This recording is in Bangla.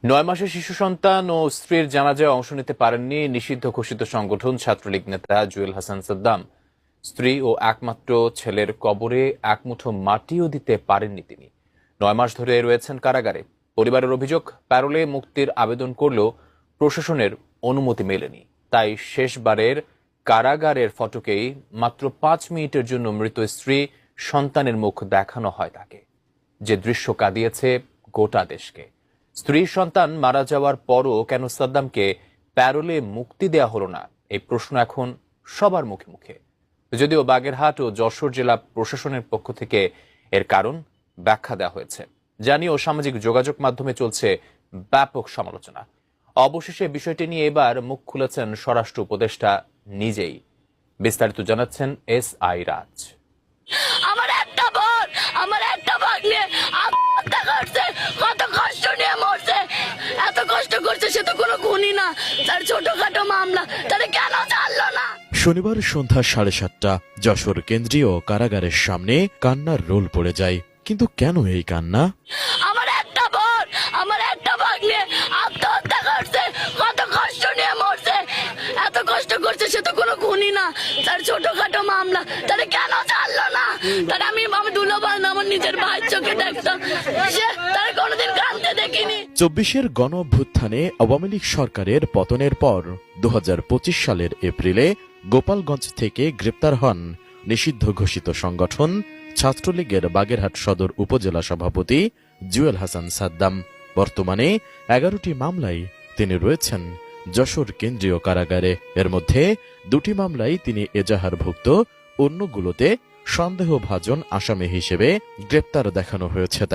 ৯ মাসের শিশু সন্তান ও স্ত্রীর জানাজায় অংশ নিতে পারেননি নিষিদ্ধ ঘোষিত সংগঠন ছাত্রলীগ নেতা জুয়েল হাসান সাদ্দাম। স্ত্রী ও একমাত্র ছেলের কবরে এক মুঠো মাটিও দিতে পারেননি তিনি। ৯ মাস ধরে রয়েছেন কারাগারে। পরিবারের অভিযোগ, প্যারোলে মুক্তির আবেদন করলেও প্রশাসনের অনুমতি মেলেনি। তাই শেষবারের কারাগারের ফটকেই মাত্র ৫ মিনিটের জন্য মৃত স্ত্রী সন্তানের মুখ দেখানো হয় তাকে, যে দৃশ্য কাঁদিয়েছে গোটা দেশকে। স্ত্রী সন্তান মারা যাওয়ার পরও কেন সাদ্দামকে প্যারোলে মুক্তি দেয়া হলো না, এই প্রশ্ন এখন সবার মুখে মুখে। যদিও বাগেরহাট ও যশোর জেলা প্রশাসনের পক্ষ থেকে এর কারণ ব্যাখ্যা দেওয়া হয়েছে, জানিয়েও সামাজিক যোগাযোগ মাধ্যমে চলছে ব্যাপক সমালোচনা। অবশেষে বিষয়টি নিয়ে এবার মুখ খুলেছেন স্বরাষ্ট্র উপদেষ্টা নিজেই। বিস্তারিত জানাচ্ছেন SI রাজ। আমার একটা ভাগ্নে আত্মহত্যা করছে, কত কষ্ট নিয়ে মরছে, এত কষ্ট করছে, সে তো কোনো খুনি না, তার ছোটখাটো মামলা, তাহলে কেন জানলো না? শনিবার সন্ধ্যা 7:30 যশোর কেন্দ্রীয় কারাগারের সামনে কান্নার রোল পড়ে যায়। কিন্তু কেন এই কান্না? আমার একটা ভাগ্নে আত্মহত্যা করছে, কত কষ্ট নিয়ে মরছে, এত কষ্ট করছে, সে তো কোনো খুনি না, তার ছোটখাটো মামলা, তাহলে কেন জানলো না? তাহলে আমি দুলাভাই আমার নিজের ভাইয়ের চোখে দেখতাম, সে তার কোনোদিন কাঁদতে দেখিনি। 24-এর গণ অভ্যুত্থানে আওয়ামী লীগ সরকারের পতনের পর 2025 সালের এপ্রিলে গোপালগঞ্জ থেকে গ্রেপ্তার হন নিষিদ্ধ ঘোষিত সংগঠন ছাত্রলীগের বাগেরহাট সদর উপজেলা সভাপতি জুয়েল হাসান সাদ্দাম। বর্তমানে 11টি মামলায় তিনি রয়েছেন যশোর কেন্দ্রীয় কারাগারে। এর মধ্যে 2টি মামলায় তিনি এজাহারভুক্ত, অন্যগুলোতে সন্দেহভাজন আসামি হিসেবে গ্রেপ্তার দেখানো হয়েছে।